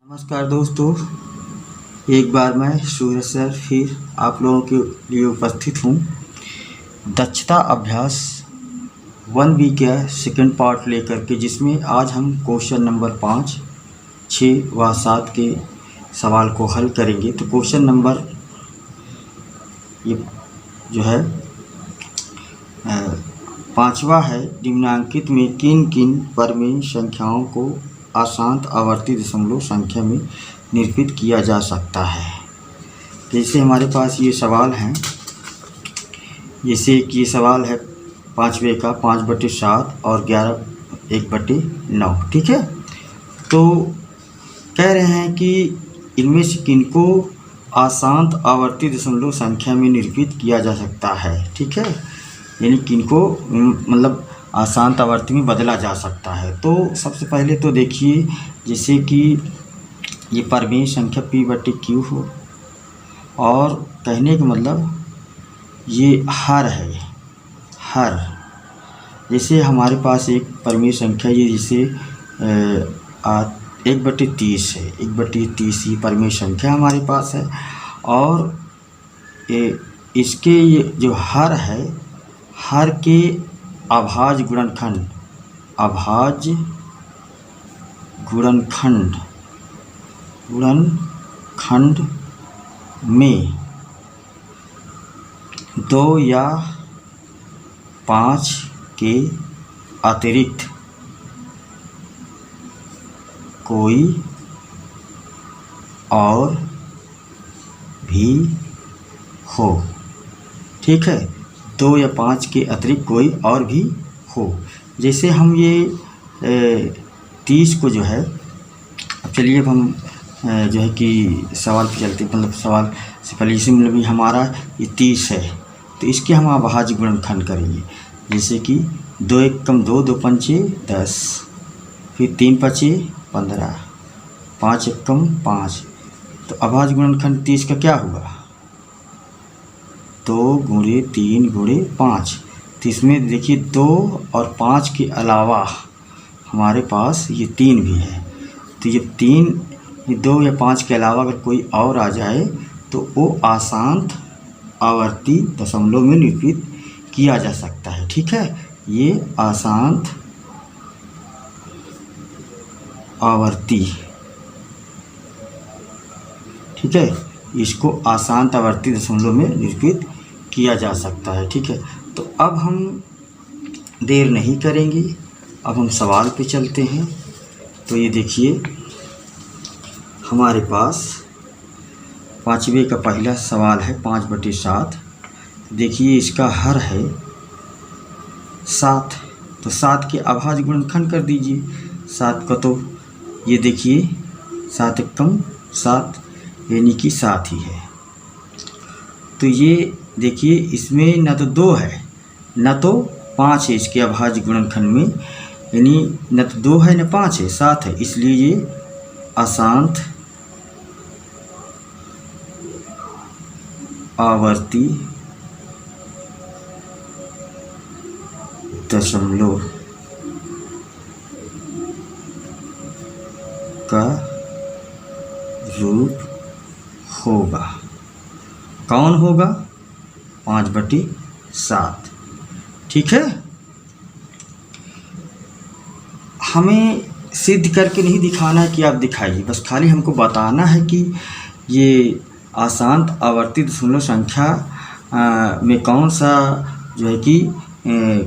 नमस्कार दोस्तों, एक बार मैं सूरज सर फिर आप लोगों के लिए उपस्थित हूँ। दक्षता अभ्यास 1B का सेकंड पार्ट लेकर के, जिसमें आज हम क्वेश्चन नंबर 5, 6 व 7 के सवाल को हल करेंगे। तो क्वेश्चन नंबर ये जो है 5वां है, निम्नांकित में किन किन परमेय संख्याओं को अशांत आवर्ती दशमलव संख्या में निरूपित किया जा सकता है। जैसे हमारे पास ये सवाल हैं, जैसे कि ये सवाल है 5वें का 5/7 और 1/9। ठीक है, तो कह रहे हैं कि इनमें से किनको अशांत आवर्ती दशमलव संख्या में निरूपित किया जा सकता है। ठीक है, यानी किनको मतलब अशांत आवर्ती में बदला जा सकता है। तो सबसे पहले तो देखिए, जैसे कि ये परमेय संख्या P/Q हो, और कहने का मतलब ये हर है, हर। जैसे हमारे पास एक परमेय संख्या ये जैसे 1/30 है, 1/30 ये परमेय संख्या हमारे पास है। और इसके ये जो हर है, हर के अभाज्य गुणनखंड, अभाज्य गुणनखंड में 2 या 5 के अतिरिक्त कोई और भी हो। ठीक है, 2 या 5 के अतिरिक्त कोई और भी हो। जैसे हम ये 30 को जो है, अब चलिए अब हम जो है कि सवाल पे चलते, मतलब सवाल से पहले इसी मतलब हमारा ये 30 है, तो इसके हम अभाज्य गुणनखंड करेंगे। जैसे कि 2 एकम 2, 2 पंचे 10, फिर 3 पचे 15, 5 एकम 5। तो अभाज्य गुणनखंड 30 का क्या हुआ? 2 × 3 × 5। तो इसमें देखिए 2 और 5 के अलावा हमारे पास ये 3 भी है। तो ये 3, ये 2 या 5 के अलावा अगर कोई और आ जाए तो वो अशांत आवर्ती दशमलव में निरूपित किया जा सकता है। ठीक है, ये अशांत आवर्ती, ठीक है, इसको अशांत आवर्ती दशमलव में निरूपित किया जा सकता है। ठीक है, तो अब हम देर नहीं करेंगे, अब हम सवाल पे चलते हैं। तो ये देखिए हमारे पास 5वें का पहला सवाल है 5/7। देखिए इसका हर है 7, तो 7 के अभाज्य गुणनखंड कर दीजिए। 7 का तो ये देखिए 7 एकम 7, यानी कि 7 ही है। तो ये देखिए इसमें न तो 2 है न तो 5 है इसके अभाज्य गुणनखंड में, यानी न तो 2 है न 5 है, 7 है, इसलिए ये अशांत आवर्ती दशमलव का रूप होगा। कौन होगा? 5/7। ठीक है, हमें सिद्ध करके नहीं दिखाना है कि आप दिखाइए, बस खाली हमको बताना है कि ये अशांत आवर्ती दशमलव संख्या में कौन सा जो है कि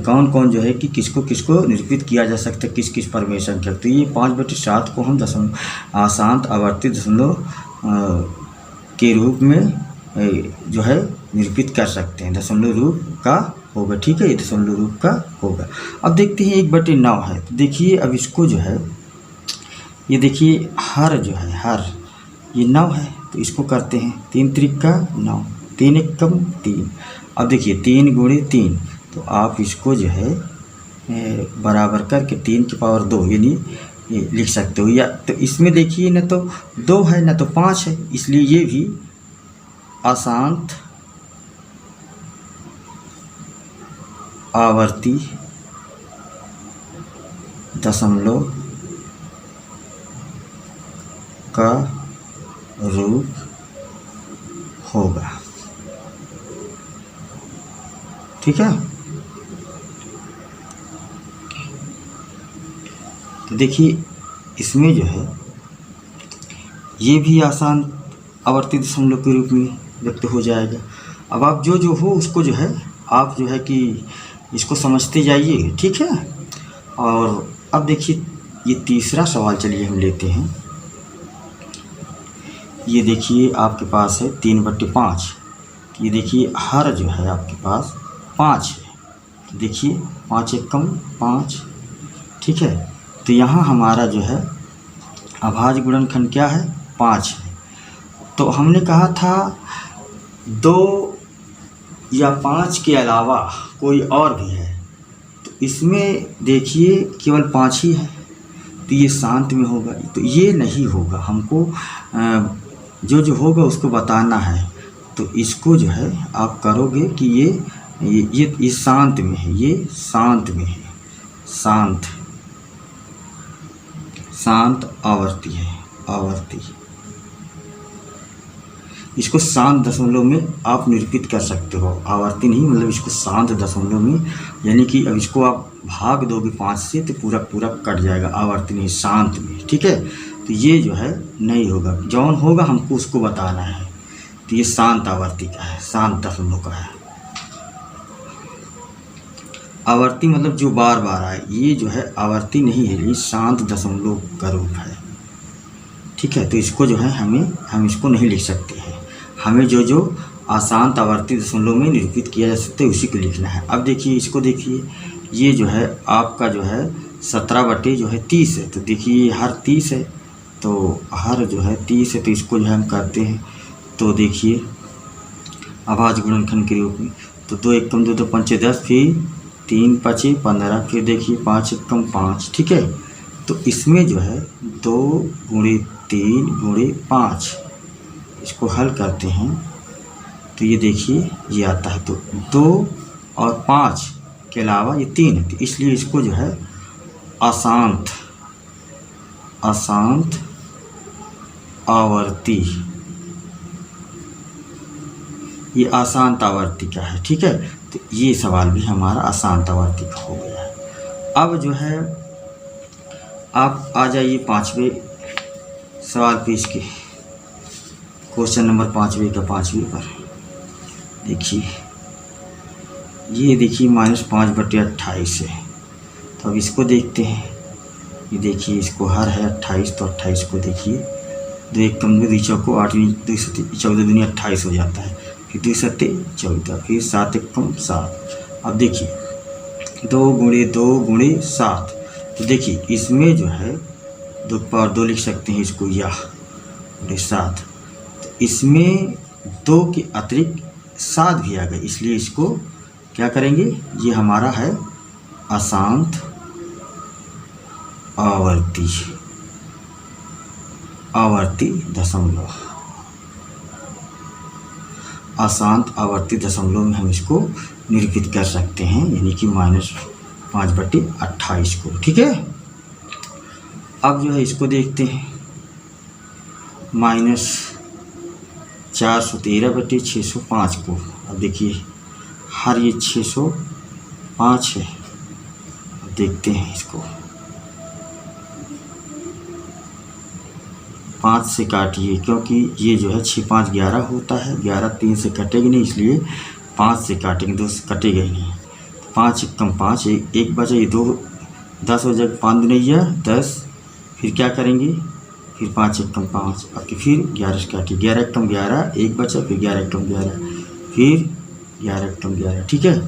कौन कौन जो है कि किसको किसको निरूपित किया जा सकता है, किस किस परमेय संख्या। तो ये 5/7 को हम अशांत आवर्ती दशमलव के रूप में जो है निरूपित कर सकते हैं, दशमलव रूप का होगा। ठीक है, ये दशमलव रूप का होगा। अब देखते हैं 1/9 है, तो देखिए अब इसको जो है, ये देखिए हर जो है, हर ये 9 है, तो इसको करते हैं 3 त्रिका 9, 3 एकम 3। अब देखिए 3 × 3, तो आप इसको जो है बराबर करके 3 की पावर 2 यानी ये लिख सकते हो। या तो इसमें देखिए न तो 2 है न तो 5 है, इसलिए ये भी अशांत आवर्ती दशमलव का रूप होगा। ठीक है, तो देखिए इसमें जो है ये भी आसान आवर्ती दशमलव के रूप में व्यक्त हो जाएगा। अब आप जो हो उसको जो है आप जो है कि इसको समझते जाइए। ठीक है, और अब देखिए ये तीसरा सवाल चलिए हम लेते हैं। ये देखिए आपके पास है 3/5। ये देखिए हर जो है आपके पास 5 है। तो देखिए 5 एकम 5। ठीक है, तो यहाँ हमारा जो है अभाज्य गुणनखंड क्या है, 5 है। तो हमने कहा था 2 या 5 के अलावा कोई और भी है, तो इसमें देखिए केवल 5 ही है, तो ये शांत में होगा। तो ये नहीं होगा, हमको जो होगा उसको बताना है। तो इसको जो है आप करोगे कि ये शांत में है, ये शांत में है, शांत आवर्ती है, आवर्ती। इसको शांत दशमलव में आप निरूपित कर सकते हो, आवर्ती नहीं, मतलब इसको शांत दशमलव में, यानी कि अब इसको आप भाग दोगे 5 से तो पूरा पूरा कट जाएगा, आवर्ती नहीं, शांत में। ठीक है, तो ये जो है नहीं होगा, जौन होगा हमको उसको बताना है। तो ये शांत आवर्ती का है, शांत दशमलव का है। आवर्ती मतलब जो बार बार आए, ये जो है आवर्ती नहीं है, ये शांत दशमलव का रूप है। ठीक है, तो इसको जो है हम इसको नहीं लिख सकते हैं, हमें जो अशांत आवर्ती दशमलव में निरूपित किया जा सकता है उसी को लिखना है। अब देखिए इसको देखिए, ये जो है आपका जो है 17/30 है। तो देखिए हर 30 है, तो हर जो है 30 है, तो इसको जो है हम करते हैं। तो देखिए अभाज्य गुणनखंड के रूप में, तो 2 एकम 2 2 पंचे 10, फिर 3 5 15, फिर देखिए 5 एकम 5। ठीक है, तो इसमें जो है 2 × 3 × 5 इसको हल करते हैं, तो ये देखिए ये आता है। तो 2 और 5 के अलावा ये 3 है, तो इसलिए इसको जो है अशांत आवर्ती, ये अशांत आवर्ती का है। ठीक है, तो ये सवाल भी हमारा अशांत आवर्ती का हो गया है। अब जो है आप आ जाइए 5वें सवाल पे, इसके क्वेश्चन नंबर 5वें का 5वें पर देखिए, ये देखिए -5/28 है। तो अब इसको देखते हैं। ये देखिए इसको हर है 28, तो 28 को देखिए 2 एकम 2 2 चौको 8, 2 14 दूनी 28 हो जाता है, फिर 2 7 14, फिर 7 एकम 7। अब देखिए 2 × 2 × 7, तो देखिए इसमें जो है 2 की पावर 2 लिख सकते हैं इसको, या 7। तो इसमें 2 के अतिरिक्त 7 भी आ गए, इसलिए इसको क्या करेंगे, ये हमारा है अशांत आवर्ती दशमलव। अशांत आवर्ती दशमलव में हम इसको निरूपित कर सकते हैं, यानी कि -5/28 को। ठीक है, अब जो है इसको देखते हैं, -413/605 को। अब देखिए हर ये 605 है। अब देखते हैं इसको, 5 से काटिए, क्योंकि ये जो है 6 5 11 होता है, 11 3 से कटेगी नहीं, इसलिए 5 से काटेंगे, 2 से कटेगा ही नहीं। 5 एकम 5, एक बचा, ये 2 10 हो जाएगा, 5 दूनी 10, फिर क्या करेंगे, फिर 5 एकम 5, अब फिर 11 से काटिए, 11 एकम 11, एक बचा, फिर 11 एकम 11, फिर 11 एकम 11। ठीक है,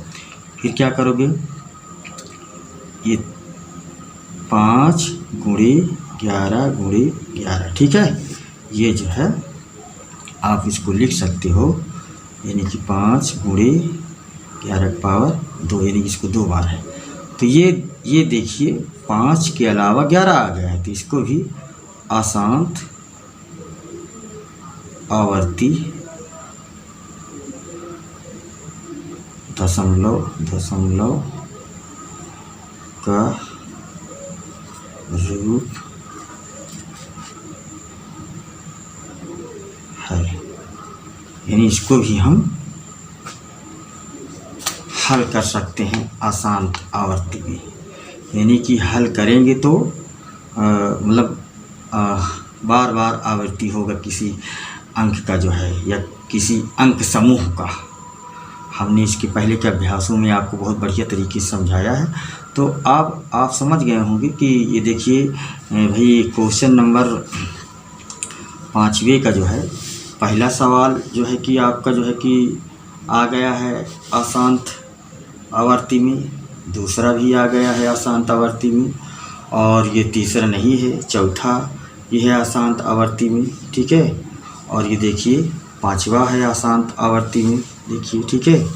फिर क्या करोगे, ये 5 × 11 × 11। ठीक है, ये जो है आप इसको लिख सकते हो, यानी कि 5 × 11 की पावर 2, यानी इसको 2 बार है। तो ये देखिए 5 के अलावा 11 आ गया है, तो इसको भी अशांत आवर्ती दशमलव का रूप यानी इसको भी हम हल कर सकते हैं अशांत आवर्ती में। यानी कि हल करेंगे तो मतलब बार बार आवर्ती होगा किसी अंक का जो है या किसी अंक समूह का। हमने इसके पहले के अभ्यासों में आपको बहुत बढ़िया तरीके से समझाया है, तो अब आप समझ गए होंगे कि ये देखिए भाई क्वेश्चन नंबर 5वें का जो है पहला सवाल जो है कि आपका जो है कि आ गया है अशांत आवर्ती में, दूसरा भी आ गया है अशांत आवर्ती में, और ये तीसरा नहीं है, चौथा ये है अशांत आवर्ती में, ठीक है। और ये देखिए 5वां है अशांत आवर्ती में, देखिए, ठीक है।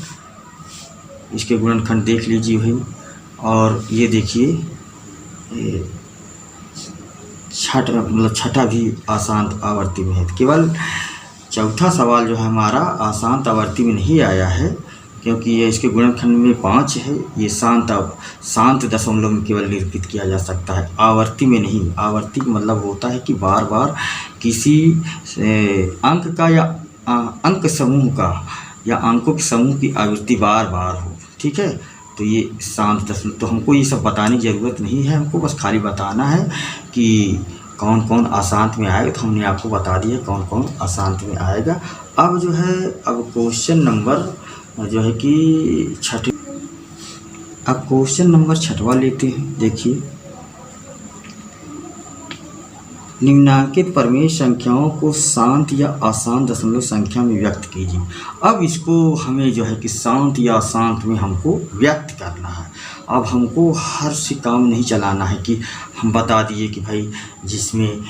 इसके गुणनखंड देख लीजिए भाई। और ये देखिए छठा भी अशांत आवर्ती में है। केवल चौथा सवाल जो है हमारा अशांत आवर्ती में नहीं आया है, क्योंकि ये इसके गुणनखंड में 5 है। ये शांत दशमलव में केवल निरूपित किया जा सकता है, आवर्ती में नहीं। आवर्ती का मतलब होता है कि बार बार किसी अंक का या अंक समूह का या अंकों के समूह की आवृत्ति बार बार हो, ठीक है। तो ये शांत दशमलव, तो हमको ये सब बताने की ज़रूरत नहीं है, हमको बस खाली बताना है कि कौन कौन अशांत में आएगा। तो हमने आपको बता दिया कौन कौन अशांत में आएगा। अब जो है अब क्वेश्चन नंबर जो है कि अब क्वेश्चन नंबर 6वां लेते हैं। देखिए, निम्नांकित परिमेय संख्याओं को शांत या अशांत दशमलव संख्या में व्यक्त कीजिए। अब इसको हमें जो है कि शांत या अशांत में हमको व्यक्त करना है। अब हमको हर से काम नहीं चलाना है कि हम बता दिए कि भाई जिसमें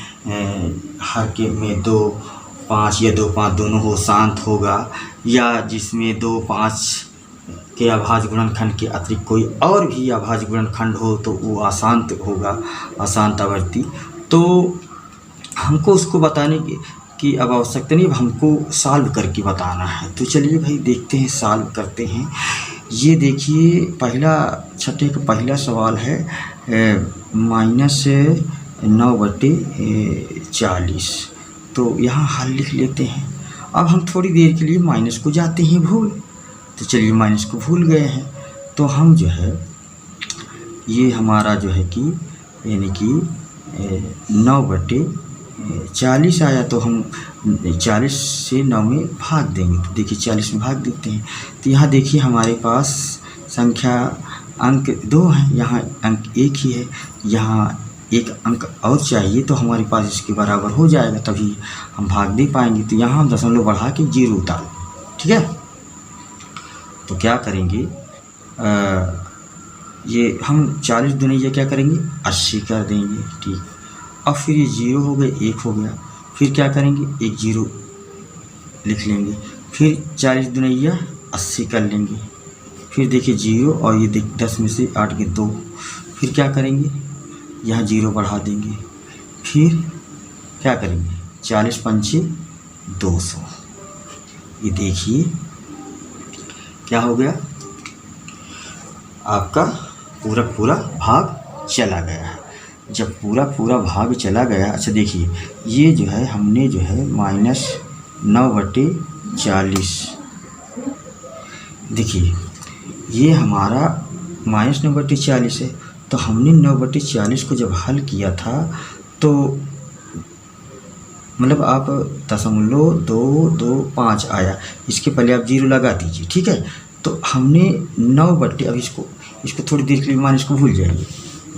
हर के में 2, 5 या 2, 5 दोनों हो शांत होगा, या जिसमें 2, 5 के अभाज्य गुणनखंड के अतिरिक्त कोई और भी अभाज्य गुणनखंड हो तो वो अशांत होगा, अशांत आवर्ती। तो हमको उसको बताने की अब आवश्यकता नहीं, हमको सॉल्व करके बताना है। तो चलिए भाई देखते हैं, सॉल्व करते हैं। ये देखिए छठे का पहला सवाल है -9/40। तो यहाँ हल लिख लेते हैं। अब हम थोड़ी देर के लिए माइनस को जाते हैं भूल, तो चलिए माइनस को भूल गए हैं। तो हम जो है ये हमारा जो है कि यानी कि 9/40 आया, तो हम 40 से 9 में भाग देंगे। तो देखिए 40 में भाग देते हैं। तो यहाँ देखिए हमारे पास संख्या अंक 2 है, यहाँ अंक 1 ही है, यहाँ एक अंक और चाहिए, तो हमारे पास इसके बराबर हो जाएगा, तभी हम भाग दे पाएंगे। तो यहाँ हम दशमलव बढ़ा के 0 उतार, ठीक है। तो क्या करेंगे, ये हम 40 दूनी ये क्या करेंगे 80 कर देंगे, ठीक। अब फिर ये 0 हो गए, 1 हो गया, फिर क्या करेंगे 1 0 लिख लेंगे, फिर 40 दूनी 80 कर लेंगे, फिर देखिए 0 और ये 10 में से 8 के 2, फिर क्या करेंगे यहाँ 0 बढ़ा देंगे, फिर क्या करेंगे 40 पंचे 200। ये देखिए क्या हो गया, आपका पूरा भाग चला गया है। जब पूरा भाग चला गया, अच्छा देखिए ये जो है हमने जो है -9/40, देखिए ये हमारा -9/40 है। तो हमने 9/40 को जब हल किया था तो मतलब आप 0.225 आया, इसके पहले आप 0 लगा दीजिए, ठीक है। तो हमने 9/, अब इसको थोड़ी देर के लिए माइनस को भूल जाइए,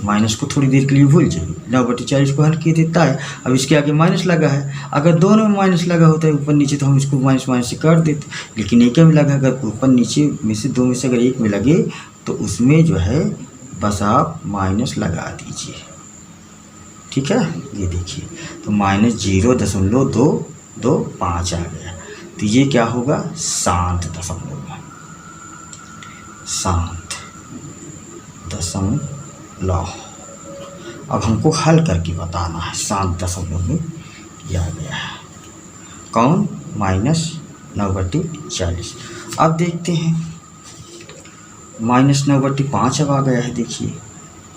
9/40 को हल किए देता है। अब इसके आगे माइनस लगा है, अगर दोनों में माइनस लगा होता है ऊपर नीचे तो हम इसको माइनस से कर देते, लेकिन एक में लगा, अगर ऊपर नीचे में से 2 में से अगर एक में लगे तो उसमें जो है बस आप माइनस लगा दीजिए, ठीक है। ये देखिए तो -0.225 आ गया। तो ये क्या होगा शांत दशमलव अब हमको हल करके बताना है। शांत दशमलव में किया गया है कौन -9/40। अब देखते हैं -9/5 अब आ गया है, देखिए।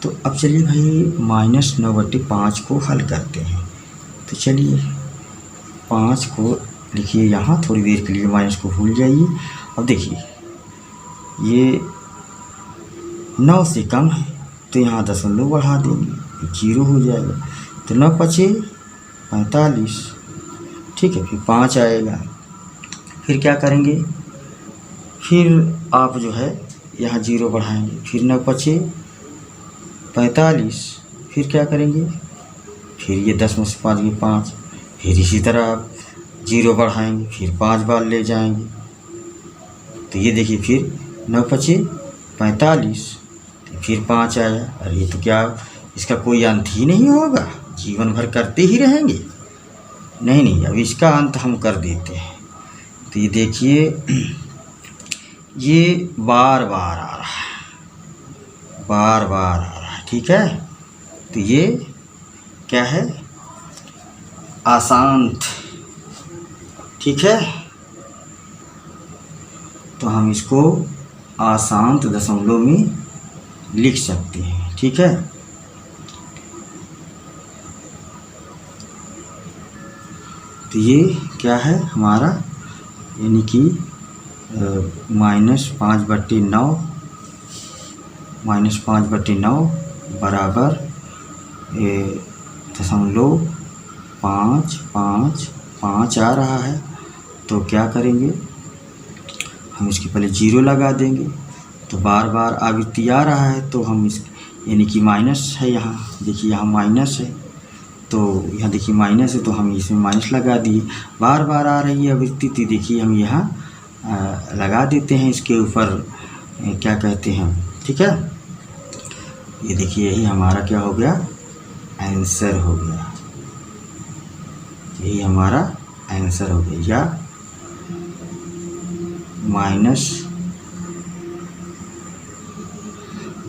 तो अब चलिए भाई -9/5 को हल करते हैं। तो चलिए 5 को देखिए यहाँ थोड़ी देर के लिए माइनस को भूल जाइए। अब देखिए ये 9 से कम है तो यहाँ दशमलव बढ़ा देंगे, 0 हो जाएगा। तो 9 पचे 45, ठीक है। फिर 5 आएगा, फिर क्या करेंगे, फिर आप जो है यहाँ 0 बढ़ाएंगे, फिर 9 पचे 45, फिर क्या करेंगे, फिर ये 10 में से 5 गए 5, फिर इसी तरह आप 0 बढ़ाएंगे, फिर 5 बार ले जाएंगे। तो ये देखिए फिर 9 पचे 45, फिर 5 आया। अरे ये तो क्या इसका कोई अंत ही नहीं होगा, जीवन भर करते ही रहेंगे। नहीं नहीं, अब इसका अंत हम कर देते हैं। तो ये देखिए ये बार बार आ रहा है, बार बार आ रहा है, ठीक है। तो ये क्या है, अशांत, ठीक है। तो हम इसको अशांत दशमलव में लिख सकते हैं, ठीक है। तो ये क्या है हमारा, यानी कि -5/9 बराबर 0.555 आ रहा है। तो क्या करेंगे, हम इसके पहले 0 लगा देंगे। तो बार बार आवृत्ति आ रहा है तो हम इस, यानी कि माइनस है यहाँ, देखिए यहाँ माइनस है, तो यहाँ देखिए माइनस है तो हम इसमें माइनस लगा दिए। बार बार आ रही है आवृत्ति तो देखिए हम यहाँ लगा देते हैं इसके ऊपर, क्या कहते हैं, ठीक है। ये देखिए यही हमारा क्या हो गया, आंसर हो गया, यही हमारा आंसर हो गया, या माइनस,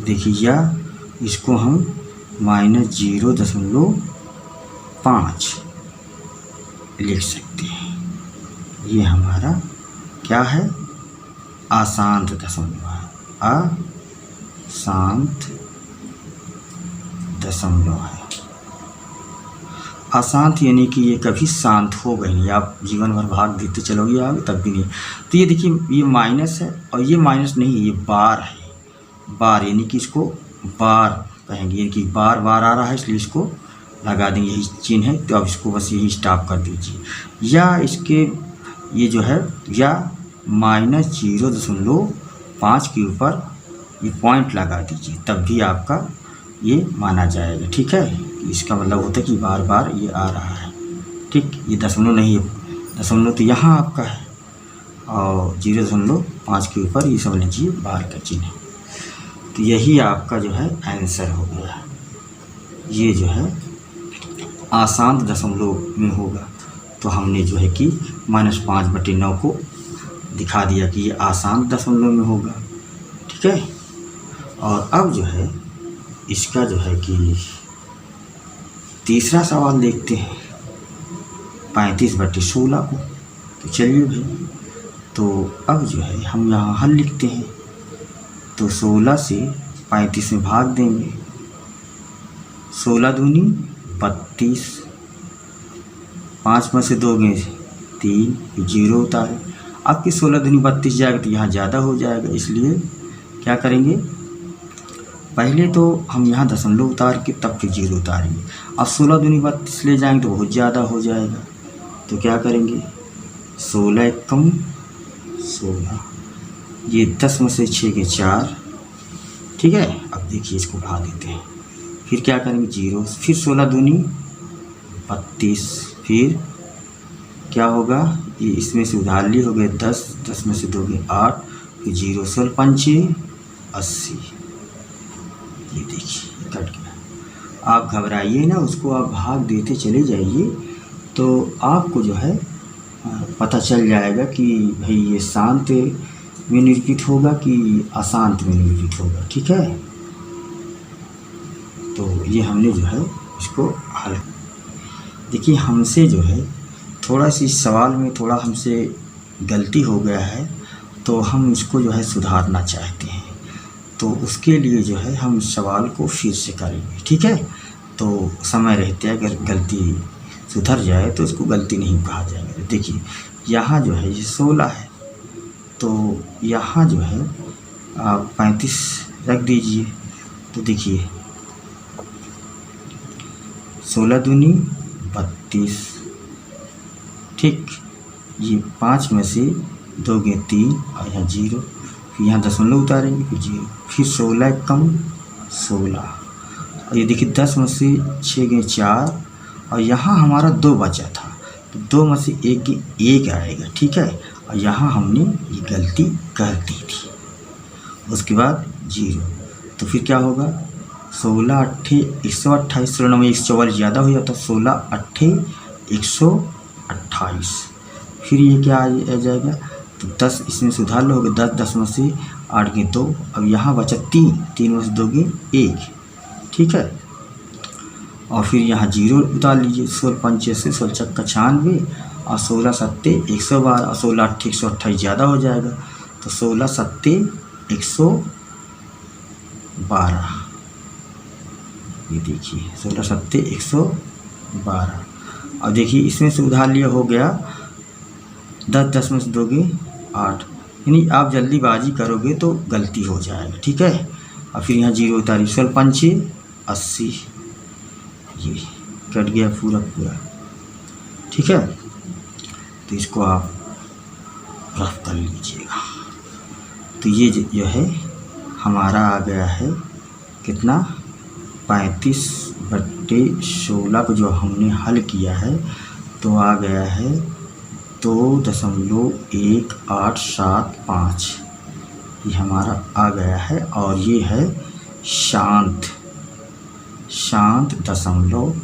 देखिए या इसको हम -0.5 लिख सकते हैं। ये हमारा क्या है, अशांत दशमलव है, अशांत दशमलव है। अशांत यानी कि ये कभी शांत होगा ही नहीं, आप जीवन भर भाग देते चलोगे आगे तब भी नहीं। तो ये देखिए ये माइनस है और ये माइनस नहीं है, ये बार है, बार यानी कि इसको बार कहेंगे, यानी कि बार बार आ रहा है इसलिए इसको लगा देंगे, यही चिन्ह है। तो अब इसको बस यही स्टॉप कर दीजिए, या इसके ये जो है या -0.5 के ऊपर ये पॉइंट लगा दीजिए, तब भी आपका ये माना जाएगा, ठीक है। इसका मतलब होता है कि बार बार ये आ रहा है, ठीक। ये दशमलव नहीं है, दशमलव तो यहाँ आपका है और 0.5 के ऊपर ये समझ लीजिए बार का चिन्ह है। तो यही आपका जो है आंसर हो गया, ये जो है अशांत दशमलव में होगा। तो हमने जो है कि -5/9 को दिखा दिया कि ये अशांत दशमलव में होगा, ठीक है। और अब जो है इसका जो है कि तीसरा सवाल देखते हैं, 35/16 को। तो चलिए भाई, तो अब जो है हम यहाँ हल लिखते हैं। तो 16 से 35 में भाग देंगे, 16 दूनी 32, 5 में से 2 गए 3, 0 उतारे। आपकी 16 दूनी 32 जाएगा तो यहाँ ज़्यादा हो जाएगा, इसलिए क्या करेंगे, पहले तो हम यहाँ दशमलव उतार के तब फिर 0 उतारेंगे। अब 16 दूनी 32 ले जाएंगे तो बहुत ज़्यादा हो जाएगा। तो क्या करेंगे, 16 कम 16, ये 10 में से 6 के 4, ठीक है। अब देखिए इसको बढ़ा देते हैं, फिर क्या करेंगे 0, फिर 16 दूनी 32, फिर क्या होगा, ये इसमें से उधार लिए हो गए 10, 10 में से 2 गए 8, फिर 0, 16 पंचे 80। ये देखिए कट गया। आप घबराइए ना, उसको आप भाग देते चले जाइए तो आपको जो है पता चल जाएगा कि भाई ये शांत में निरूपित होगा कि अशांत में निरूपित होगा, ठीक है। तो ये हमने जो है इसको हल, देखिए हमसे जो है थोड़ा सी इस सवाल में थोड़ा हमसे गलती हो गया है, तो हम इसको जो है सुधारना चाहते हैं। तो उसके लिए जो है हम इस सवाल को फिर से करेंगे, ठीक है। तो समय रहते अगर गलती सुधर जाए तो इसको गलती नहीं कहा जाएगा। देखिए यहाँ जो है ये 16 है, तो यहाँ जो है आप 35 रख दीजिए। तो देखिए 16 दूनी 32, ठीक। ये 5 में से 2 गए 3 और यहाँ 0, फिर यहाँ दशमलव उतारेंगे फिर 0, फिर 16 कम 16, और ये देखिए 10 में से 6 गए 4, और यहाँ हमारा 2 बचा था, तो 2 में से 1 आएगा, ठीक है। और यहाँ हमने ये गलती कर दी थी। उसके बाद 0, तो फिर क्या होगा 16 अट्ठे 128, 16 में 144 ज़्यादा हो जाता, 16 अट्ठे 128, फिर ये क्या आ जाएगा, तो 10 इसमें सुधार लोगे, 10 में से 8 गए 2, अब यहाँ बचा 3 में से 2 गए 1, ठीक है। और फिर यहाँ 0 उतार लीजिए, 16 पंचे से 16 चक्का 96, और 16 सत्ते 112, और 16 अट्ठे 128 ज़्यादा हो जाएगा, तो 16 सत्ते 112, ये देखिए 16 सत्ते 112। और देखिए इसमें से उधार लिया हो गया 10 में से 2 गए 8, यानी आप जल्दीबाजी करोगे तो गलती हो जाएगा, ठीक है। और फिर यहाँ 0 उतारी, 16 पंचे 80, ये कट गया पूरा, ठीक है। तो इसको आप रफ कर लीजिएगा। तो ये जो है हमारा आ गया है कितना, 35/16 को जो हमने हल किया है तो आ गया है 2.1875, ये हमारा आ गया है। और ये है शांत दशमलव,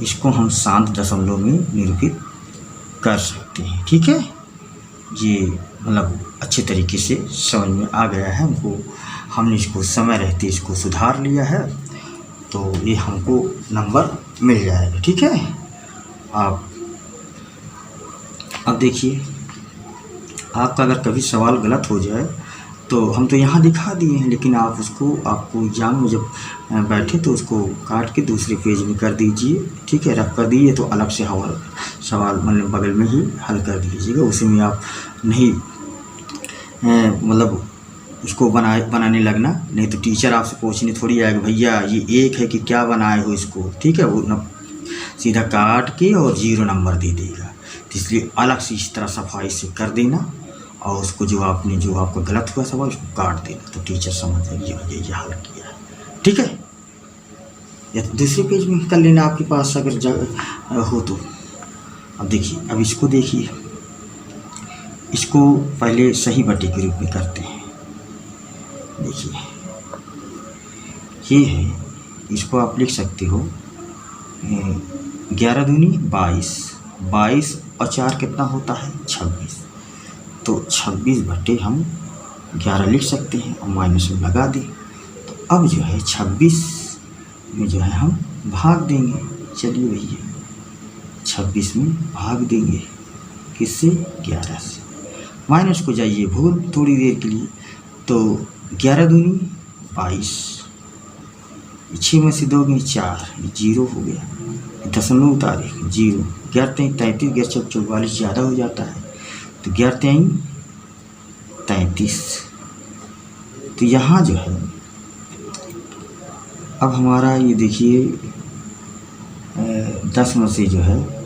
इसको हम शांत दशमलव में निरूपित कर सकते हैं, ठीक है। ये मतलब अच्छे तरीके से समझ में आ गया है हमको, हमने इसको समय रहते इसको सुधार लिया है, तो ये हमको नंबर मिल जाएगा, ठीक है। अब देखिए आपका अगर कभी सवाल गलत हो जाए तो हम तो यहाँ दिखा दिए हैं, लेकिन आप उसको आपको एग्जाम में जब बैठे तो उसको काट के दूसरे पेज में कर दीजिए, ठीक है। रख कर दीजिए तो अलग से सवाल मतलब बगल में ही हल कर दीजिएगा, उसी में आप नहीं मतलब उसको बनाने लगना, नहीं तो टीचर आपसे पूछने थोड़ी आएगा भैया ये 1 है कि क्या बनाए हो इसको, ठीक है। वो न सीधा काट के और 0 नंबर दे देगा, तो इसलिए अलग से इस तरह सफाई से कर देना, और उसको जो आपका गलत हुआ सवाल उसको काट देना, तो टीचर समझ जाएगी ये हल किया है, ठीक है। या तो दूसरे पेज में कर लेना आपके पास अगर हो तो। अब देखिए, अब इसको देखिए, इसको पहले सही बटे के रूप में करते हैं। देखिए ये है, इसको आप लिख सकते हो 11 दूनी 22 और 4 कितना होता है 26, तो 26 हम 11 लिख सकते हैं और माइनस में लगा दें। तो अब जो है 26 में जो है हम भाग देंगे, चलिए भैया 26 में भाग देंगे किससे 11 से, माइनस को जाइए भूल थोड़ी देर के लिए, तो 11 दूनी 22, 6 में से 2 गए 4, 0 हो गया, दशमलव उतारे 0, 11 33, 11 44 ज़्यादा हो जाता है, तो 11 33। तो यहाँ जो है अब हमारा ये देखिए 10 में से जो है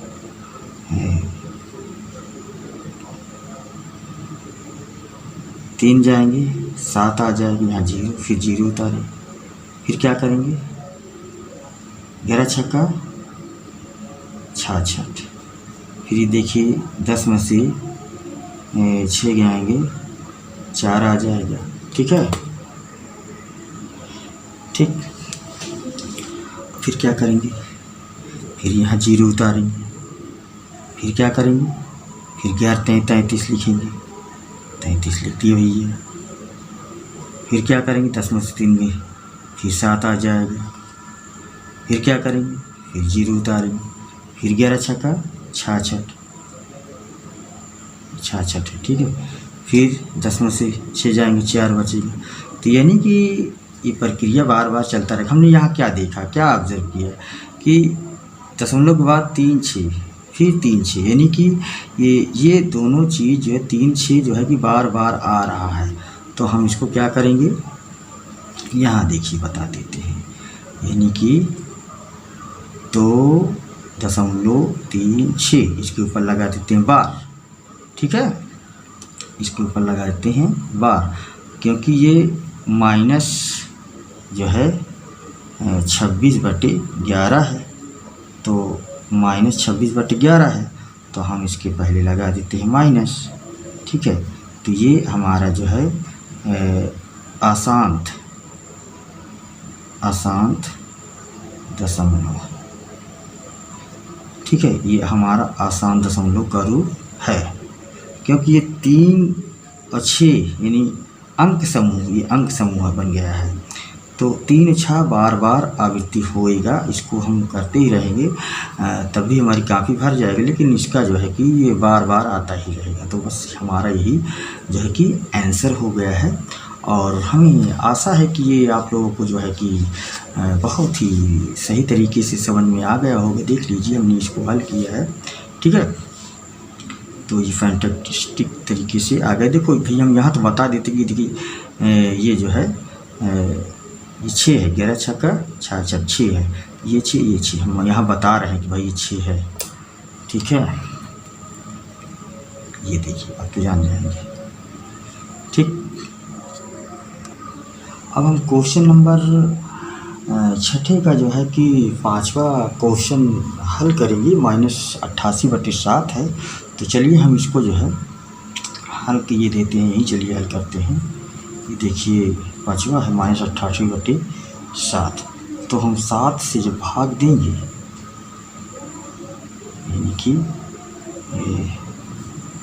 3 जाएंगे, 7 आ जाएगी, यहाँ 0, फिर 0 उतारे, फिर क्या करेंगे 11 छक्का 66, फिर ये देखिए 10 में से 6 गिनाएंगे 4 आ जाएगा, ठीक है। ठीक, फिर क्या करेंगे, फिर यहाँ 0 उतारेंगे, फिर क्या करेंगे, फिर 11 33 लिखेंगे, 33 लिख दिए भैया, फिर क्या करेंगे 10 में से 3 में फिर 7 आ जाएगा, फिर क्या करेंगे, फिर 0 उतारेंगे, फिर 11 छक्का 66, ठीक है। फिर 10 में से 6 जाएंगे, 4 बचेगा। तो यानी कि ये प्रक्रिया बार बार चलता रहे। हमने यहाँ क्या देखा, क्या ऑब्जर्व किया कि दशमलव के बाद 3 6, फिर 3 6, यानी कि ये दोनों चीज़ जो है 3 6 जो है कि बार बार आ रहा है। तो हम इसको क्या करेंगे, यहाँ देखिए बता देते हैं, यानी कि 2.36 इसके ऊपर लगा देते हैं बार, ठीक है, इसके ऊपर लगा देते हैं बार, क्योंकि ये माइनस जो है 26/11 है, तो माइनस 26/11 है, तो हम इसके पहले लगा देते हैं माइनस, ठीक है। तो ये हमारा जो है अशांत दशमलव, ठीक है, ये हमारा अशांत दशमलव का रूप है, क्योंकि ये 3 और 6 यानी अंक समूह, ये अंक समूह बन गया है। तो 3 6 बार बार आवृत्ति होएगा, इसको हम करते ही रहेंगे, तभी हमारी काफ़ी भर जाएगी, लेकिन इसका जो है कि ये बार बार आता ही रहेगा। तो बस हमारा यही जो है कि आंसर हो गया है, और हमें आशा है कि ये आप लोगों को जो है कि बहुत ही सही तरीके से समझ में आ गया होगा। देख लीजिए हमने इसको हल किया है, ठीक है, तो ये फैंटास्टिक तरीके से आ गए। देखो भाई हम यहाँ तो बता देते कि देखिए ये जो है ये 6 है, 11 छक्का 6 है, ये 6 हम यहाँ बता रहे हैं कि भाई ये 6 है, ठीक है, ये देखिए आप तो जान जाएंगे, ठीक। अब हम क्वेश्चन नंबर 6 का जो है कि 5वां क्वेश्चन हल करेंगे। -88/7 है, तो चलिए हम इसको जो है हल किए देते हैं, यहीं चलिए हल करते हैं। ये देखिए 5वां है -88/7, तो हम 7 से जब भाग देंगे, यानी कि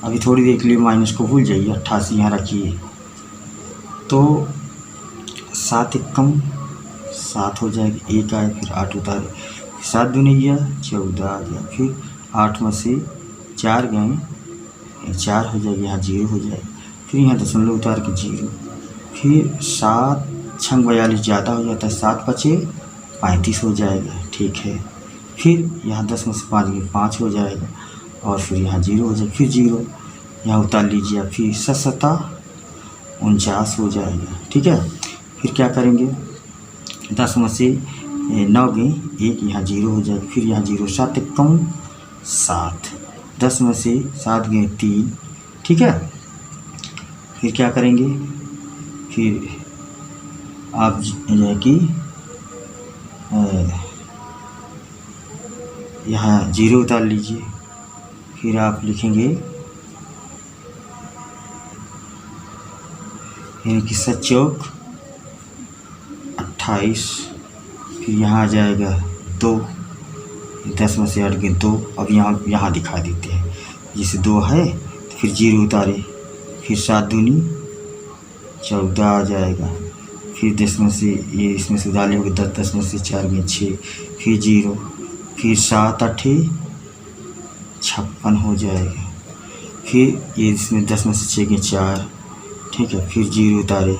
अभी थोड़ी देर के लिए माइनस को भूल जाइए, 88 यहाँ रखिए, तो 7 एकम 7 हो जाएगा, 1 आए, फिर 8 उतारे, 7 दूनी गया 14 आ गया, फिर 8 में से 4 गए, 4 हो जाएगा, यहाँ 0 हो जाएगा, फिर यहाँ दशमलव उतार के 0, फिर 7 6 42 ज़्यादा हो जाता है, 7 बचे 35 हो जाएगा, ठीक है, फिर यहाँ 10 में से 5 गए 5 हो जाएगा, और फिर यहाँ 0 हो जाएगा, फिर 0 यहाँ उतार लीजिए, फिर 7 49 हो जाएगा, ठीक है। फिर क्या करेंगे, 10 में से 9 गए 1, यहाँ 0 हो जाएगा, फिर यहाँ 0, 7 एकम 7, 10 में से 7 गए 3, ठीक है। फिर क्या करेंगे, फिर आप जो है कि यहाँ 0 उतार लीजिए, फिर आप लिखेंगे यानी कि 7 चौक 28, फिर यहाँ आ जाएगा 2, 10 में से 8 गए 2, अब यहाँ दिखा देते हैं, जैसे 2 है तो फिर 0 उतारे, फिर 7 दूनी 14 आ जाएगा, फिर 10 में से ये इसमें से डाले होंगे 10 में से 4 गए 6, फिर 0, फिर 7 8 56 हो जाएगा, फिर ये इसमें 10 में से 6 गए 4, ठीक है, फिर 0 उतारे,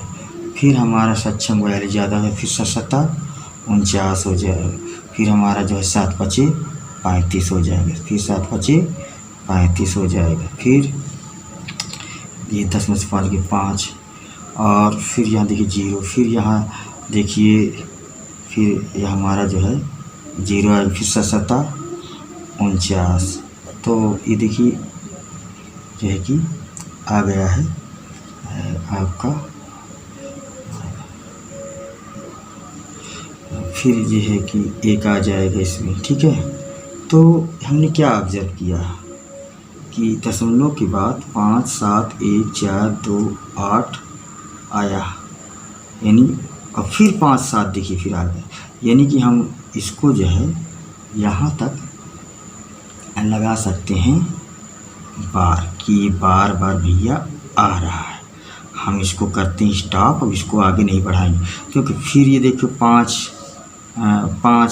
फिर हमारा 7 6 42 ज़्यादा है, फिर 7 49 हो जाएगा, फिर हमारा जो है 7 बचे 35 हो जाएगा, फिर 7 बचे 35 हो जाएगा, फिर ये 10 में से 5 गए 5, और फिर यहाँ देखिए 0, फिर यहाँ देखिए फिर ये हमारा जो है 0 आएगा, फिर 7 49, तो ये देखिए जो है कि आ गया है आपका, फिर ये है कि 1 आ जाएगा इसमें, ठीक है। तो हमने क्या ऑब्जर्व किया कि दशमलव के बाद 5 7 1 4 2 8 आया, यानी अब फिर 5 7 देखिए फिर आ गया, यानी कि हम इसको जो है यहाँ तक लगा सकते हैं बार कि बार बार भैया आ रहा है। हम इसको करते हैं स्टॉप, अब इसको आगे नहीं बढ़ाएंगे, क्योंकि फिर ये देखो 5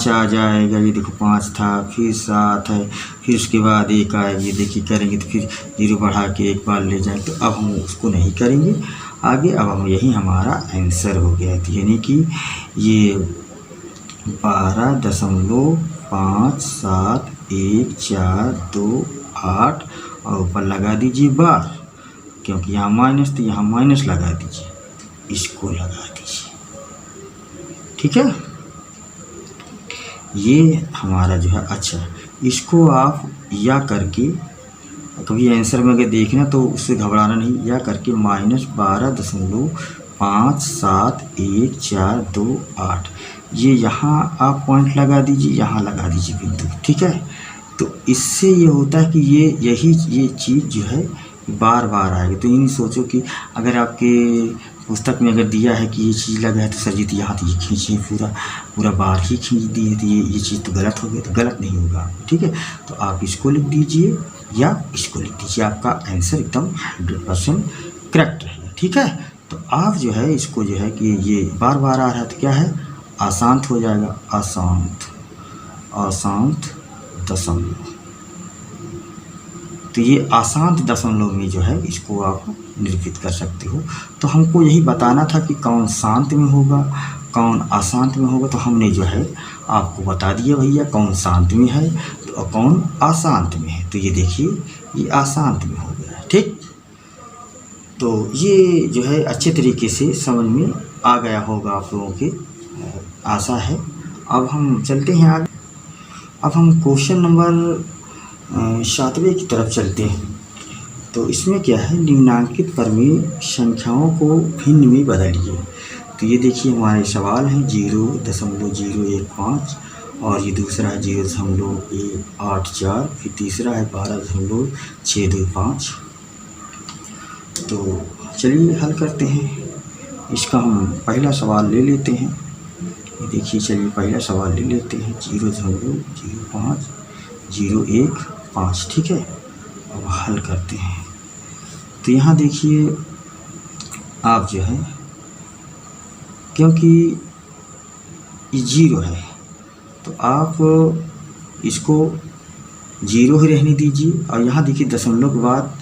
आ जाएगा, ये देखो 5 था, फिर 7 है, फिर उसके बाद 1 आएगा, ये देखिए करेंगे तो फिर 0 बढ़ा के एक बार ले जाएंगे, तो अब हम उसको नहीं करेंगे आगे। अब हम यही हमारा आंसर हो गया, यानी कि ये 12.5 5 7 1 4 2 8 और ऊपर लगा दीजिए बार, क्योंकि यहाँ माइनस तो यहाँ माइनस लगा दीजिए, इसको लगा दीजिए। ठीक है, ये हमारा जो है। अच्छा, इसको आप या करके कभी आंसर में अगर देखना तो उससे घबराना नहीं, या करके -12.57142 ये यहाँ आप पॉइंट लगा दीजिए, यहाँ लगा दीजिए बिंदु। ठीक है, तो इससे ये होता है कि ये चीज़ जो है बार बार आएगी। तो ये नहीं सोचो कि अगर आपके पुस्तक में अगर दिया है कि ये चीज़ लगा है तो सर जी तो यहाँ तो ये खींचे पूरा बार ही खींच दिए, तो ये चीज़ तो गलत हो गई, तो गलत नहीं होगा। ठीक है, तो आप इसको लिख दीजिए या इसको लिख दीजिए, आपका आंसर एकदम 100% करेक्ट रहेगा। ठीक है, तो आप जो है इसको जो है कि ये बार बार आ रहा है तो क्या है, अशांत हो जाएगा, अशांत दशमलव। तो ये अशांत दशमलव में जो है इसको आप निरूपित कर सकते हो। तो हमको यही बताना था कि कौन शांत में होगा, कौन अशांत में होगा, तो हमने जो है आपको बता दिया भैया कौन शांत में है तो कौन अशांत में है। तो ये देखिए ये अशांत में हो गया। ठीक, तो ये जो है अच्छे तरीके से समझ में आ गया होगा आप लोगों के, आशा है। अब हम चलते हैं आगे। अब हम क्वेश्चन नंबर 7वें की तरफ चलते हैं। तो इसमें क्या है, निम्नांकित परिमेय संख्याओं को भिन्न में बदलिए। तो ये देखिए हमारे सवाल हैं 0.015 और ये दूसरा है 0.184, फिर तीसरा है 12.625। तो चलिए हल करते हैं। इसका हम पहला सवाल ले लेते हैं। ये देखिए, चलिए पहला सवाल ले लेते हैं 0.05015। ठीक है, अब हल करते हैं। तो यहाँ देखिए आप जो है, क्योंकि ये 0 है तो आप इसको 0 ही रहने दीजिए। और यहाँ देखिए दशमलव के बाद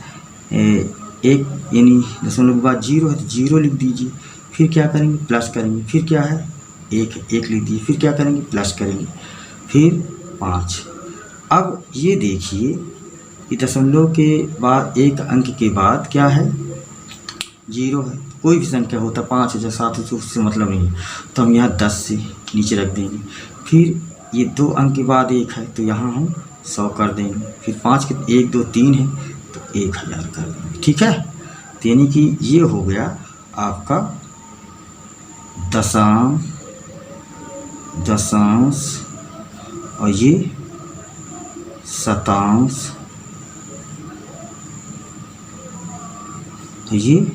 एक, यानी दशमलव के बाद 0 है तो 0 लिख दीजिए। फिर क्या करेंगे, प्लस करेंगे। फिर क्या है, एक लिख दीजिए। फिर क्या करेंगे, प्लस करेंगे। फिर 5। अब ये देखिए कि दशमलव के बाद एक अंक के बाद क्या है, 0 है। कोई भी संख्या होता, 5 है या 7 है, उससे मतलब नहीं है। तो हम यहाँ 10 से नीचे रख देंगे। फिर ये 2 अंक के बाद 1 है तो यहाँ हम 100 कर देंगे। फिर 5 के 1 2 3 है तो 1000 कर देंगे। ठीक है, तो यानी कि ये हो गया आपका दशांश और ये शतांश, तो ये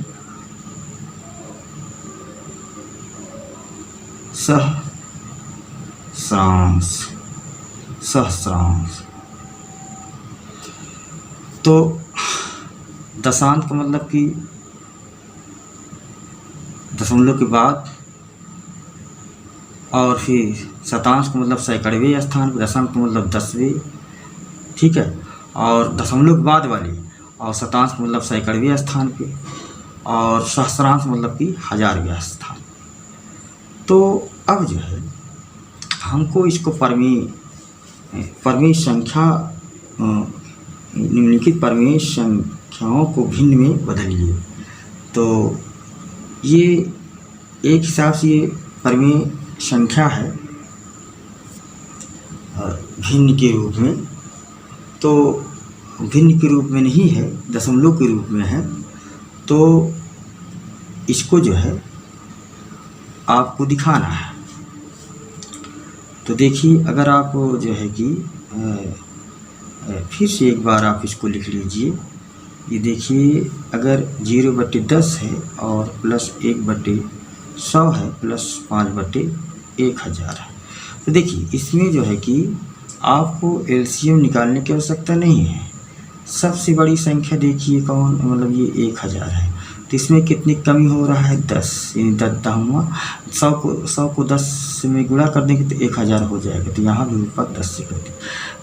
सहस्रांश। तो दशांश का मतलब कि दशमलव के बाद, और फिर शतांश का मतलब सैकड़वें स्थान पर, दशमलव का मतलब 10वें। ठीक है, और दशमलव के बाद वाली, और शतांश का मतलब सैकड़वें स्थान पे, और सहस्रांश मतलब कि 1000वें स्थान। तो अब जो है हमको इसको परिमेय संख्या, निम्नलिखित परिमेय संख्याओं को भिन्न में बदलिए। तो ये एक हिसाब से ये परिमेय संख्या है भिन्न के रूप में, तो भिन्न के रूप में नहीं है, दशमलव के रूप में है। तो इसको जो है आपको दिखाना है। तो देखिए, अगर आप जो है कि फिर से एक बार आप इसको लिख लीजिए। ये देखिए, अगर 0/10 है और प्लस 1/100 है प्लस 5/1000 है, तो देखिए इसमें जो है कि आपको एलसीएम निकालने की आवश्यकता नहीं है। सबसे बड़ी संख्या देखिए कौन, मतलब ये 1000 है। तो इसमें कितनी कमी हो रहा है, 10, यानी 10 को 10 में गुणा कर देंगे तो 1000 हो जाएगा। तो यहाँ भी ऊपर 10 से कर दें।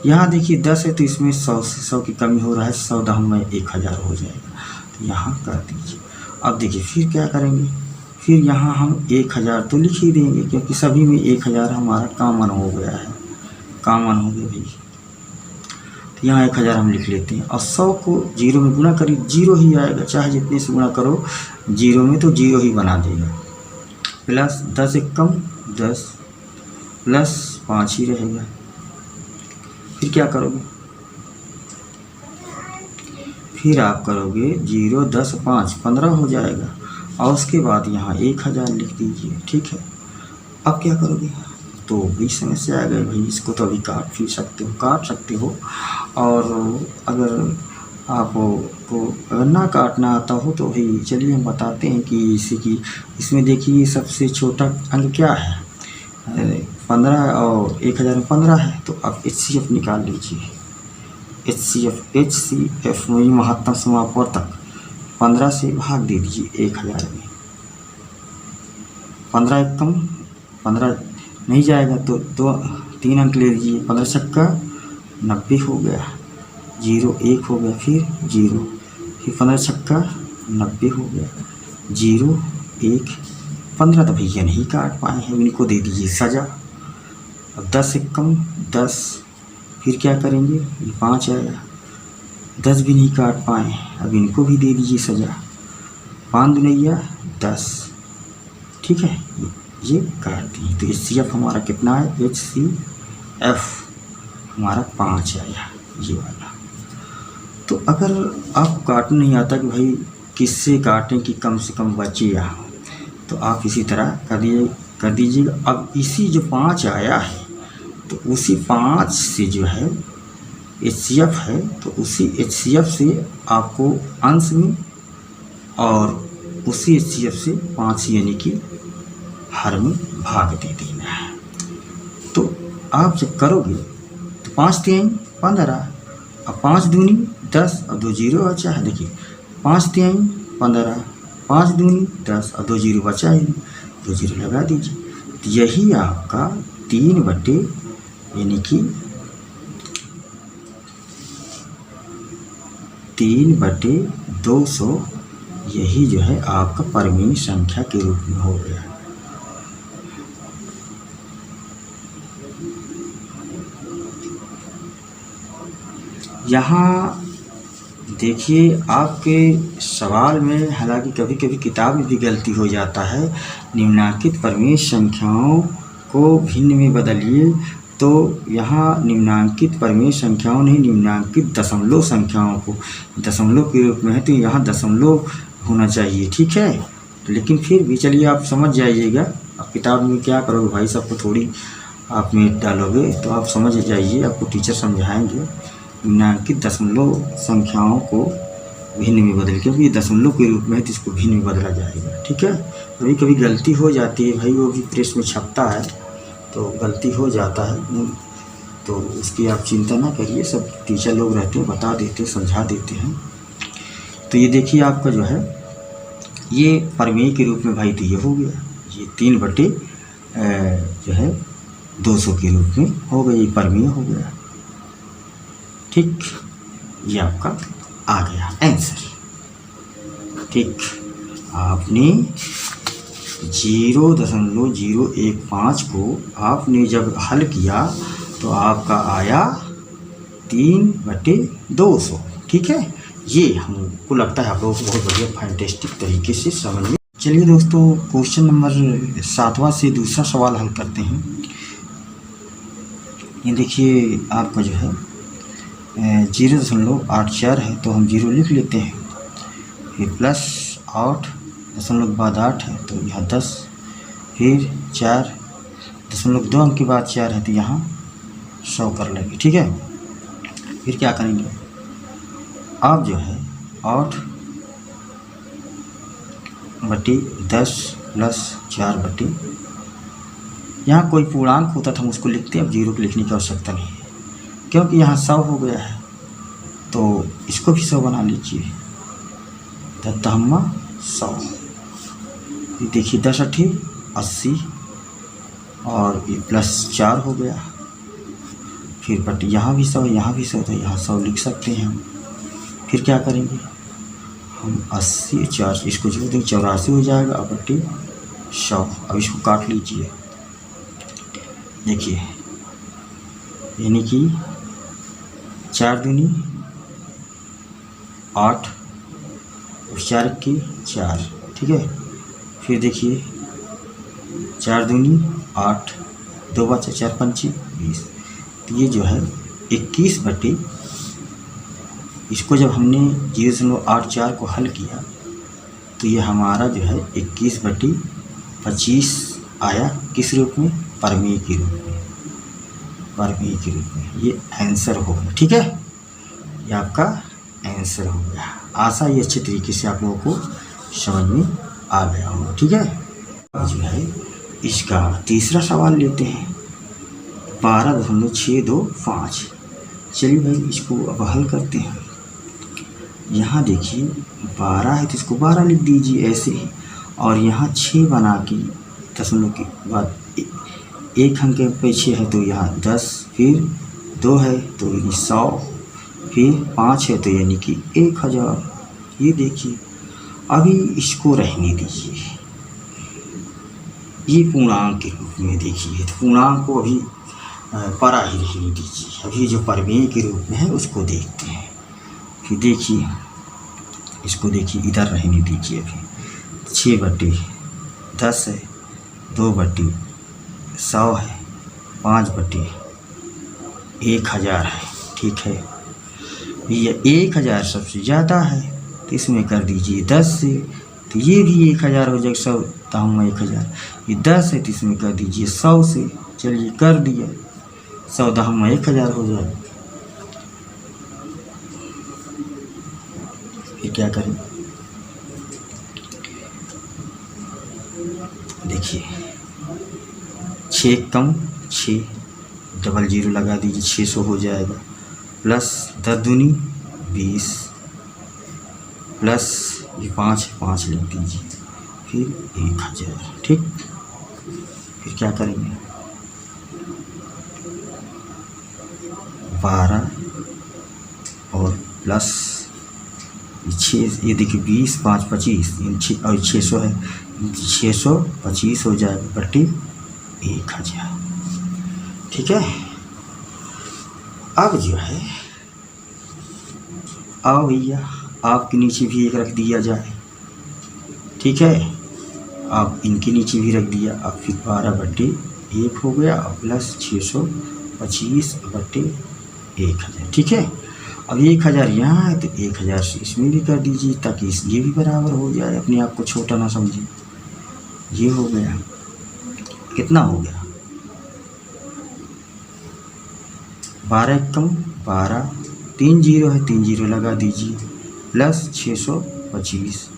यहाँ देखिए 10 है तो इसमें 100 की कमी हो रहा है, 100 में 1000 हो जाएगा। तो यहाँ कर दीजिए। अब देखिए फिर क्या करेंगे, फिर यहाँ हम 1000 तो लिख ही देंगे, क्योंकि सभी में 1000 हमारा कॉमन हो गया है। कामन हो गया भाई। तो यहाँ 1000 हम लिख लेते हैं और 100 को 0 में गुना करिए, 0 ही आएगा, चाहे जितने से गुणा करो 0 में तो 0 ही बना देगा। प्लस 10 एक कम 10 प्लस 5 ही रहेगा। फिर क्या करोगे, फिर आप करोगे 0 10 5 15 हो जाएगा और उसके बाद यहाँ 1000 लिख दीजिए। ठीक है, अब क्या करोगे, तो भी समस्या आ गई भाई, इसको तो अभी काट सकते हो। और अगर आपको अगर ना काटना आता हो तो भाई चलिए हम बताते हैं कि इसमें देखिए सबसे छोटा अंक क्या है, 15 और 1000 में 15 है। तो आप HCF निकाल लीजिए, HCF में महत्तम समापवर्तक 15 से भाग दे दीजिए 1000 में। 15 एक कम 15 नहीं जाएगा तो 3 अंक ले लीजिए, 15 छक्का 90 हो गया, 0 1 हो गया, फिर 0, फिर 15 छक्का 90 हो गया, 0 1 15। तो भैया नहीं काट पाए हैं, इनको दे दीजिए सजा। अब 10 एक कम 10, फिर क्या करेंगे, ये 5 आया, 10 भी नहीं काट पाए, अब इनको भी दे दीजिए सजा। 5 दुनैया 10, ठीक है, ये काट दी। तो HCF हमारा कितना है, HCF हमारा 5 आया, ये वाला। तो अगर आपको काटना नहीं आता कि भाई किससे काटें कि कम से कम बचे यहाँ, तो आप इसी तरह कर दीजिएगा। अब इसी जो 5 आया है तो उसी 5 से जो है HCF है, तो उसी HCF से आपको अंश में और उसी HCF से 5 यानी कि हर में भाग दे देना है। तो आप जब करोगे तो 5 3 15, अब 5 दूनी 10 और 2 0 बचा है। देखिए 5 3 15, 5 दूनी 10 और 2 0 बचा है, 2 0 लगा दीजिए। तो यही आपका 3 बटे यानी कि 3/200 यही जो है आपका परिमेय संख्या के रूप में हो गया। यहाँ देखिए आपके सवाल में हालांकि कभी कभी किताब में भी गलती हो जाता है, निम्नांकित परिमेय संख्याओं को भिन्न में बदलिए। तो यहाँ निम्नांकित परिमेय संख्याओं नहीं, निम्नांकित दशमलव संख्याओं को दशमलव के रूप में है, तो यहाँ दशमलव होना चाहिए। ठीक है, लेकिन फिर भी चलिए आप समझ जाइएगा। अब किताब में क्या करोगे भाई, सबको थोड़ी आप में डालोगे तो आप समझ जाइए, आपको टीचर समझाएंगे। निम्नांकित दशमलव संख्याओं को भिन्न में बदल, क्योंकि ये दशमलव के रूप में है तो इसको भिन्न में बदला जाएगा। ठीक है, कभी कभी गलती हो जाती है भाई, वो भी प्रेस में छपता है तो गलती हो जाता है, तो उसकी आप चिंता ना करिए, सब टीचर लोग रहते हैं, बता देते हैं, समझा देते हैं। तो ये देखिए आपका जो है ये परिमेय के रूप में भाई तो ये हो गया, ये 3 जो है 200 के रूप में हो गया, ये परिमेय हो गया। ठीक, ये आपका आ गया आंसर। ठीक, आपने 0.015 को आपने जब हल किया तो आपका आया 3/200। ठीक है, ये हमको लगता है आप लोगों को बहुत बढ़िया फैंटेस्टिक तरीके से समझ में। चलिए दोस्तों, क्वेश्चन नंबर 7वां से दूसरा सवाल हल करते हैं। ये देखिए आपका जो है 0.84 है, तो हम 0 लिख लेते हैं, फिर प्लस 8.8 है तो यहाँ 10, फिर 4.2 अंक के बाद 4 है तो यहाँ 100 कर लेंगे। ठीक है, फिर क्या करेंगे, आप जो है 8/10 प्लस 4/, यहाँ कोई पूर्णांक होता था हम उसको लिखते हैं, अब 0 को लिखने की आवश्यकता नहीं है क्योंकि यहाँ 100 हो गया है, तो इसको भी 100 बना लीजिए, 100। ये देखिए 10 8 80 और ये प्लस 4 हो गया, फिर बट यहाँ भी 100, यहाँ भी 100, तो यहाँ 100 लिख सकते हैं हम। फिर क्या करेंगे हम, 80 4 इसको जोड़ देंगे, 84 हो जाएगा, अब बट्टी 100। अब इसको काट लीजिए, देखिए यानी कि 4 दूनी 8 और 4 की 4, ठीक है। फिर देखिए 4 दूनी 8, 2 बचा 4 पंची 20। तो ये जो है 21 बटे, इसको जब हमने 0.84 को हल किया तो ये हमारा जो है 21 बटे 25 आया। किस रूप में? परमेय के रूप में, परमेय के रूप में। ये आंसर हो गया, ठीक है। ये आपका आंसर हो गया। आशा ये अच्छे तरीके से आप लोगों को समझ में आ गया होगा, ठीक है। जो है इसका तीसरा सवाल लेते हैं, 12.625। चलिए भाई इसको अब हल करते हैं। यहाँ देखिए 12 है तो इसको 12 लिख दीजिए ऐसे ही, और यहाँ 6 बना के दशमलव के बाद एक अंक के पीछे है तो यहाँ 10, फिर 2 है तो 100, फिर 5 है तो यानी कि 1000। ये देखिए अभी इसको रहने दीजिए, ये पूर्णांक के रूप में देखिए, तो पूर्णांक को अभी परा ही रहने दीजिए। अभी जो परमेय के रूप में है उसको देखते हैं। फिर देखिए इसको देखिए इधर रहने दीजिए। अभी 6 बटे 10 है, 2 बटे 100 है, 5 बटे 1000 है, ठीक है। ये 1000 सबसे ज़्यादा है तो इसमें कर दीजिए 10 से, तो ये भी 1000 हो जाएगा। 100 दाऊँ 1000, ये 10 है तो इसमें कर दीजिए 100 से। चलिए कर दिया, 100 दाऊँ 1000 हो जाएगा। फिर क्या करें? देखिए 6 कम 6, डबल 0 लगा दीजिए, 600 हो जाएगा। प्लस 10 दूनी 20, प्लस ये 5 लिख दीजिए, फिर 1000, ठीक। फिर क्या करेंगे? 12 और प्लस 6, ये देखिए 20, 5, 25 और 600 है, 625 हो जाएगा बटे 1000, ठीक है। अब जो है आओ भैया आपके नीचे भी एक रख दिया जाए, ठीक है। आप इनके नीचे भी रख दिया। अब फिर 12 बटे 1 हो गया, प्लस 625 बटे 1000, ठीक है। अब 1000 यहाँ है तो 1000 से इसमें भी कर दीजिए ताकि ये भी बराबर हो जाए। अपने आप को छोटा ना समझिए। ये हो गया, कितना हो गया? 12 कम 12, 3 0 है, 3 0 लगा दीजिए, प्लस 625,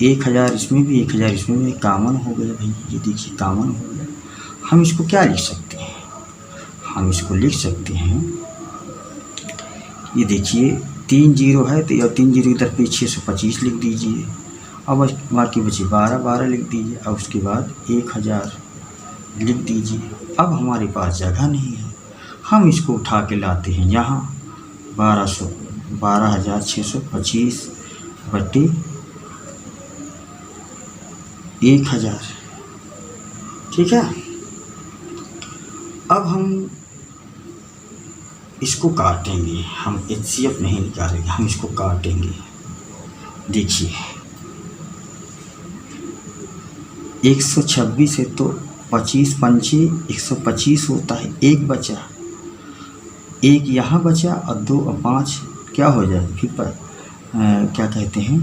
1000 इसमें भी 1000 इसमें भी कामन हो गया भाई। ये देखिए कामन हो गया। हम इसको क्या लिख सकते हैं? हम इसको लिख सकते हैं, ये देखिए 3 0 है तो 3 0 इधर पे 625 लिख दीजिए। अब बाकी बची 12 लिख दीजिए। अब उसके बाद 1000 लिख दीजिए। अब हमारे पास जगह नहीं है, हम इसको उठा के लाते हैं यहाँ 12,625 बटे 1000, ठीक है। अब हम इसको काटेंगे, हम HCF नहीं निकालेंगे, हम इसको काटेंगे। देखिए 126 है तो 25 पंचे 125 होता है, एक बचा, एक यहाँ बचा और 2 और 5 क्या हो जाए फिर क्या कहते हैं,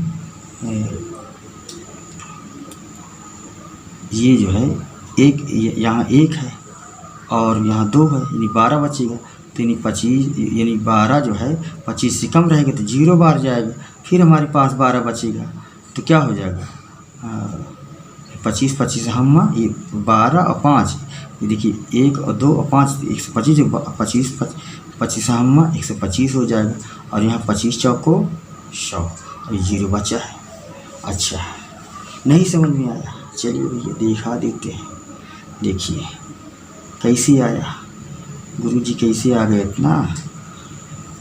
ये जो है एक यहाँ 1 है और यहाँ 2 है, यानी 12 बचेगा। तो यानी 25 यानी 12 जो है 25 से कम रहेगा तो 0 बार जाएगा। फिर हमारे पास 12 बचेगा तो क्या हो जाएगा, 25 हम ये 12 और 5, ये देखिए 1 और 2 और 5 125, 25 हम 125 हो जाएगा। और यहाँ 25 चौको 100 और 0 बचा है। अच्छा नहीं समझ में आया, चलिए भैया दिखा देते हैं। देखिए कैसे आया, गुरुजी कैसे आ गए इतना,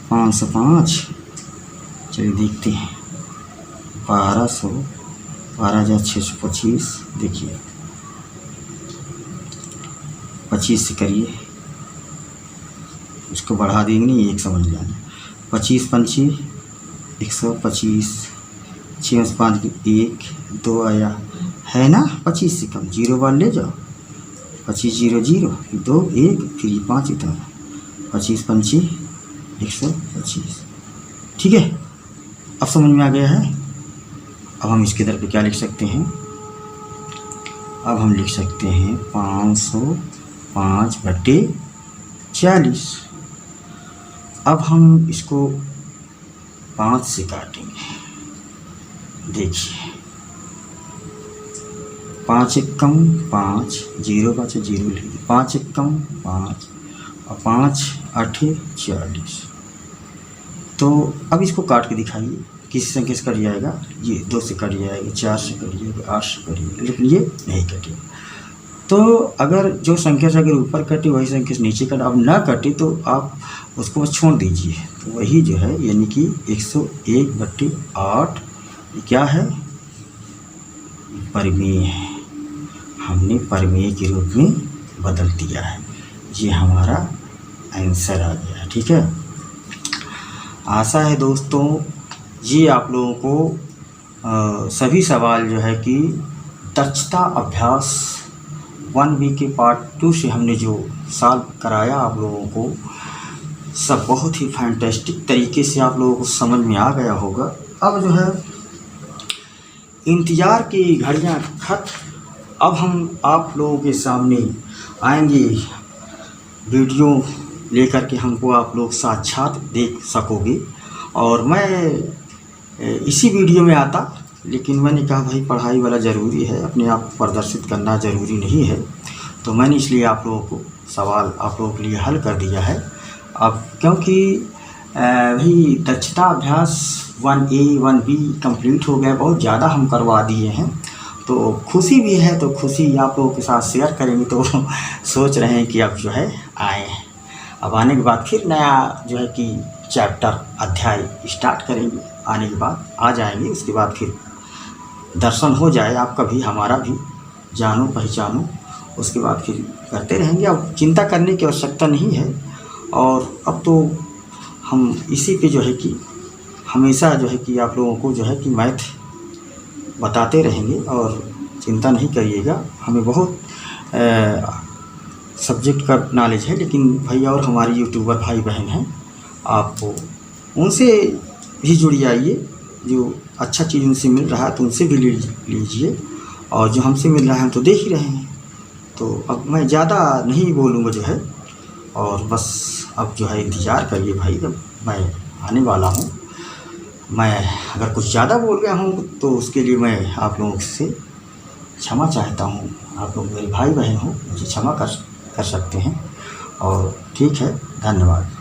505। चलिए देखते हैं, 12,625। देखिए 25 से करिए इसको बढ़ा देंगे नहीं, 1 समझ जाना। 25 पंची 125, 6 5 1 2 आया है ना, 25 से कम 0 बार ले जाओ, 25 0 0 2 1 फिर ये 5 इतना, 25 पंची 125। ठीक है, अब समझ में आ गया है। अब हम इसके दर पे क्या लिख सकते हैं, अब हम लिख सकते हैं 505/40। अब हम इसको 5 से काटेंगे। देखिए 5 एकम 5, 0 5 0 ले, 5 एकम 5 और 5 8 40। तो अब इसको काट के दिखाइए, किसी संख्या से कट जाएगा, ये 2 से कट जाएगा, 4 से कट जाएगा, 8 से कट जाएगा, लेकिन ये नहीं कटेगा। तो अगर जो संख्या से अगर ऊपर कटे वही संख्या से नीचे कटे, अब ना कटे तो आप उसको बस छोड़ दीजिए। तो वही जो है यानी कि 101/8 क्या है, परिमेय है। हमने परिमेय के रूप में बदल दिया है, ये हमारा आंसर आ गया। ठीक है, आशा है दोस्तों ये आप लोगों को सभी सवाल जो है कि दक्षता अभ्यास 1B के पार्ट 2 से हमने जो सॉल्व कराया आप लोगों को, सब बहुत ही फैंटास्टिक तरीके से आप लोगों को समझ में आ गया होगा। अब जो है इंतज़ार की घड़ियां खत्म, अब हम आप लोगों के सामने आएंगे वीडियो लेकर के, हमको आप लोग साक्षात देख सकोगे। और मैं इसी वीडियो में आता, लेकिन मैंने कहा भाई पढ़ाई वाला ज़रूरी है, अपने आप को प्रदर्शित करना ज़रूरी नहीं है, तो मैंने इसलिए आप लोगों को सवाल आप लोगों के लिए हल कर दिया है। अब क्योंकि भाई दक्षता अभ्यास 1A 1B कंप्लीट हो गया, बहुत ज़्यादा हम करवा दिए हैं, तो खुशी भी है, तो खुशी आप लोगों के साथ शेयर करेंगे। तो सोच रहे हैं कि अब जो है आए, अब आने के बाद फिर नया जो है कि चैप्टर अध्याय स्टार्ट करेंगे, आने के बाद आ जाएंगे, उसके बाद फिर दर्शन हो जाए आपका भी हमारा भी, जानो पहचानो, उसके बाद फिर करते रहेंगे। अब चिंता करने की आवश्यकता नहीं है, और अब तो हम इसी पे जो है कि हमेशा जो है कि आप लोगों को जो है कि मैथ बताते रहेंगे, और चिंता नहीं करिएगा। हमें बहुत सब्जेक्ट का नॉलेज है, लेकिन भाई और हमारे यूट्यूबर भाई बहन हैं, आपको उनसे भी जुड़ आइए, जो अच्छा चीज़ उनसे मिल रहा है तो उनसे भी लीजिए, और जो हमसे मिल रहा है हम तो देख ही रहे हैं। तो अब मैं ज़्यादा नहीं बोलूँगा जो है, और बस अब जो है इंतज़ार करिए भाई, जब मैं आने वाला हूँ। मैं अगर कुछ ज़्यादा बोल गया हूँ तो उसके लिए मैं आप लोगों से क्षमा चाहता हूँ। आप लोग मेरे भाई बहन हो, मुझे क्षमा कर सकते हैं। और ठीक है, धन्यवाद।